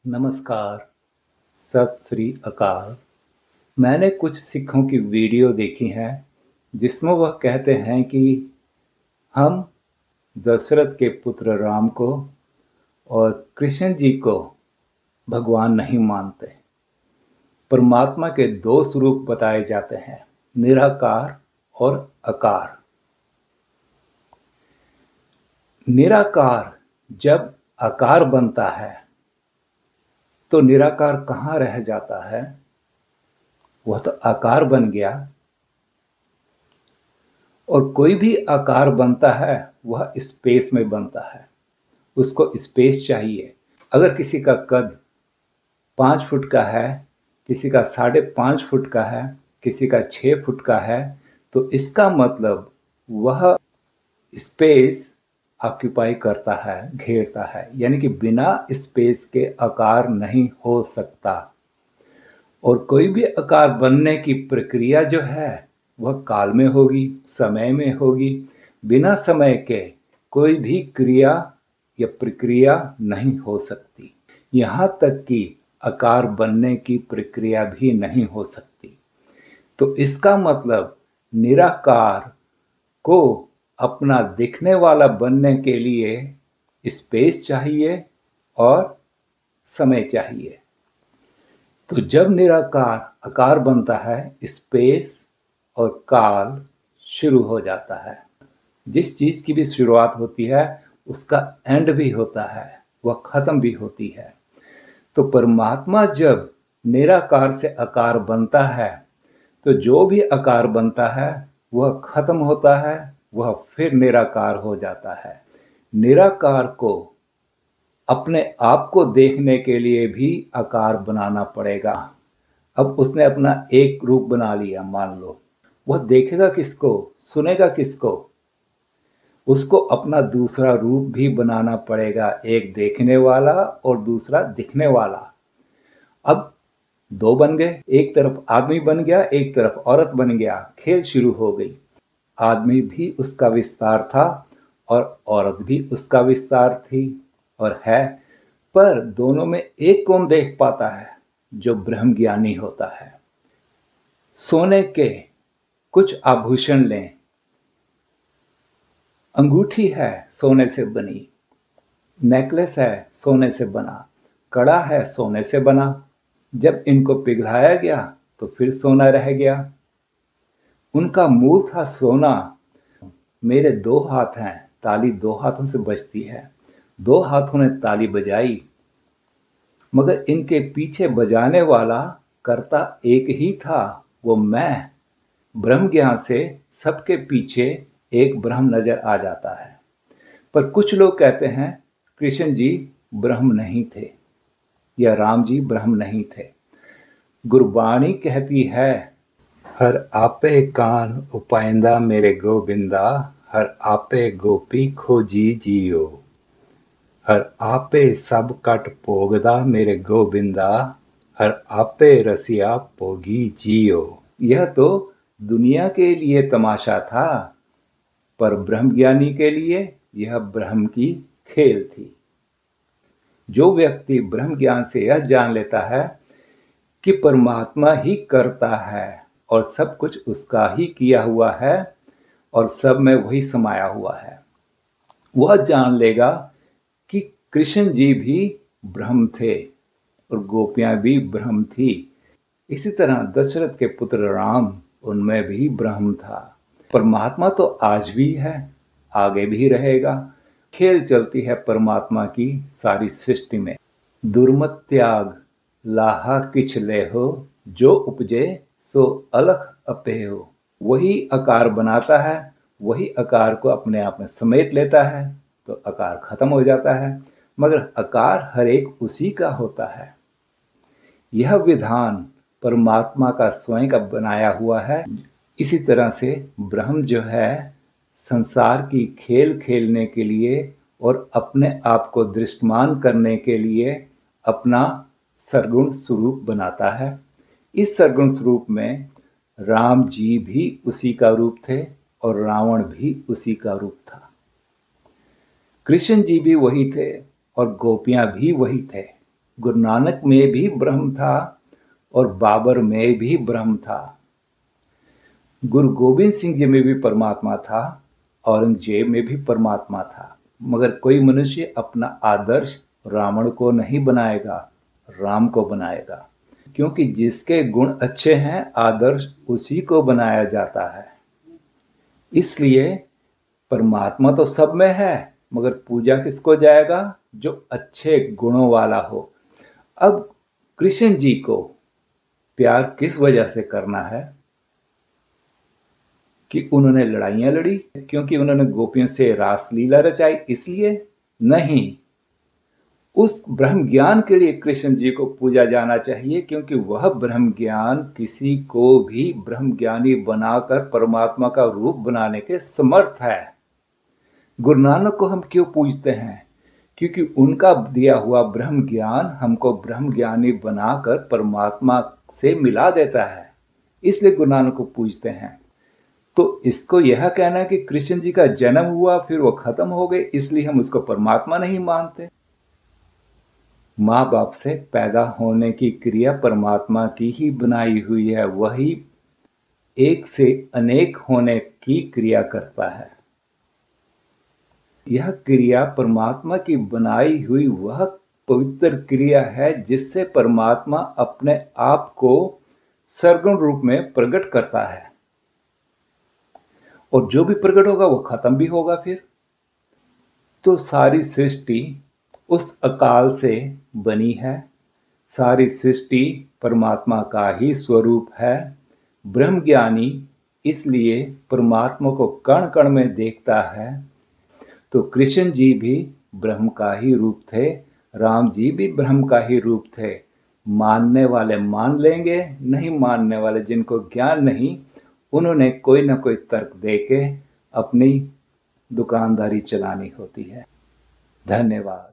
नमस्कार, सत श्री अकाल। मैंने कुछ सिखों की वीडियो देखी है जिसमें वह कहते हैं कि हम दशरथ के पुत्र राम को और कृष्ण जी को भगवान नहीं मानते। परमात्मा के दो स्वरूप बताए जाते हैं, निराकार और आकार। निराकार जब आकार बनता है तो निराकार कहाँ रह जाता है? वह तो आकार बन गया। और कोई भी आकार बनता है वह स्पेस में बनता है, उसको स्पेस चाहिए। अगर किसी का कद 5 फुट का है, किसी का 5.5 फुट का है, किसी का 6 फुट का है, तो इसका मतलब वह स्पेस ऑक्यूपाई करता है, घेरता है, यानी कि बिना स्पेस के आकार नहीं हो सकता। और कोई भी आकार बनने की प्रक्रिया जो है वह काल में होगी, समय में होगी। बिना समय के कोई भी क्रिया या प्रक्रिया नहीं हो सकती। यहाँ तक कि आकार बनने की प्रक्रिया भी नहीं हो सकती। तो इसका मतलब निराकार को अपना दिखने वाला बनने के लिए स्पेस चाहिए और समय चाहिए। तो जब निराकार आकार बनता है, स्पेस और काल शुरू हो जाता है। जिस चीज की भी शुरुआत होती है उसका एंड भी होता है, वह खत्म भी होती है। तो परमात्मा जब निराकार से आकार बनता है तो जो भी आकार बनता है वह खत्म होता है, वह फिर निराकार हो जाता है। निराकार को अपने आप को देखने के लिए भी आकार बनाना पड़ेगा। अब उसने अपना एक रूप बना लिया, मान लो, वह देखेगा किसको, सुनेगा किसको? उसको अपना दूसरा रूप भी बनाना पड़ेगा, एक देखने वाला और दूसरा दिखने वाला। अब दो बन गए, एक तरफ आदमी बन गया, एक तरफ औरत बन गया, खेल शुरू हो गई। आदमी भी उसका विस्तार था और औरत भी उसका विस्तार थी और है। पर दोनों में एक कौन देख पाता है? जो ब्रह्म ज्ञानी होता है। सोने के कुछ आभूषण लें, अंगूठी है सोने से बनी, नेकलेस है सोने से बना, कड़ा है सोने से बना। जब इनको पिघलाया गया तो फिर सोना रह गया। उनका मूल था सोना। मेरे दो हाथ हैं, ताली दो हाथों से बजती है। दो हाथों ने ताली बजाई, मगर इनके पीछे बजाने वाला कर्ता एक ही था, वो मैं। ब्रह्म ज्ञान से सबके पीछे एक ब्रह्म नजर आ जाता है। पर कुछ लोग कहते हैं कृष्ण जी ब्रह्म नहीं थे या राम जी ब्रह्म नहीं थे। गुरबाणी कहती है, हर आपे कान उपाइंदा मेरे गोबिंदा, हर आपे गोपी खोजी जियो। हर आपे सब कट भोगदा मेरे गोबिंदा, हर आपे रसिया भोगी जियो। यह तो दुनिया के लिए तमाशा था, पर ब्रह्मज्ञानी के लिए यह ब्रह्म की खेल थी। जो व्यक्ति ब्रह्म ज्ञान से यह जान लेता है कि परमात्मा ही करता है और सब कुछ उसका ही किया हुआ है और सब में वही समाया हुआ है, वह जान लेगा कि कृष्ण जी भी ब्रह्म थे और गोपियां भी ब्रह्म थी। इसी तरह दशरथ के पुत्र राम, उनमें भी ब्रह्म था। परमात्मा तो आज भी है, आगे भी रहेगा। खेल चलती है परमात्मा की सारी सृष्टि में। दुर्मत त्याग लाहा किछ लेहो, जो उपजे सो अलख अपेहो। वही आकार बनाता है, वही आकार को अपने आप में समेट लेता है तो आकार खत्म हो जाता है, मगर आकार हर एक उसी का होता है। यह विधान परमात्मा का स्वयं का बनाया हुआ है। इसी तरह से ब्रह्म जो है संसार की खेल खेलने के लिए और अपने आप को दृष्टमान करने के लिए अपना सरगुण स्वरूप बनाता है। इस सरगुण स्वरूप में राम जी भी उसी का रूप थे और रावण भी उसी का रूप था। कृष्ण जी भी वही थे और गोपियां भी वही थे। गुरु नानक में भी ब्रह्म था और बाबर में भी ब्रह्म था। गुरु गोविंद सिंह जी में भी परमात्मा था, औरंगजेब में भी परमात्मा था। मगर कोई मनुष्य अपना आदर्श रावण को नहीं बनाएगा, राम को बनाएगा, क्योंकि जिसके गुण अच्छे हैं आदर्श उसी को बनाया जाता है। इसलिए परमात्मा तो सब में है, मगर पूजा किसको जाएगा? जो अच्छे गुणों वाला हो। अब कृष्ण जी को प्यार किस वजह से करना है? कि उन्होंने लड़ाइयां लड़ी, क्योंकि उन्होंने गोपियों से रासलीला रचाई, इसलिए नहीं। उस ब्रह्म ज्ञान के लिए कृष्ण जी को पूजा जाना चाहिए, क्योंकि वह ब्रह्म ज्ञान किसी को भी ब्रह्म ज्ञानी बनाकर परमात्मा का रूप बनाने के समर्थ है। गुरु नानक को हम क्यों पूजते हैं? क्योंकि उनका दिया हुआ ब्रह्म ज्ञान हमको ब्रह्म ज्ञानी बनाकर परमात्मा से मिला देता है, इसलिए गुरु नानक को पूजते हैं। तो इसको यह कहना है कि कृष्ण जी का जन्म हुआ फिर वो खत्म हो गए इसलिए हम उसको परमात्मा नहीं मानते। माँ बाप से पैदा होने की क्रिया परमात्मा की ही बनाई हुई है, वही एक से अनेक होने की क्रिया करता है। यह क्रिया परमात्मा की बनाई हुई वह पवित्र क्रिया है जिससे परमात्मा अपने आप को सरगुण रूप में प्रकट करता है, और जो भी प्रकट होगा वो खत्म भी होगा। फिर तो सारी सृष्टि उस अकाल से बनी है, सारी सृष्टि परमात्मा का ही स्वरूप है। ब्रह्म ज्ञानी इसलिए परमात्मा को कण कण में देखता है। तो कृष्ण जी भी ब्रह्म का ही रूप थे, राम जी भी ब्रह्म का ही रूप थे। मानने वाले मान लेंगे, नहीं मानने वाले जिनको ज्ञान नहीं, उन्होंने कोई ना कोई तर्क देके अपनी दुकानदारी चलानी होती है। धन्यवाद।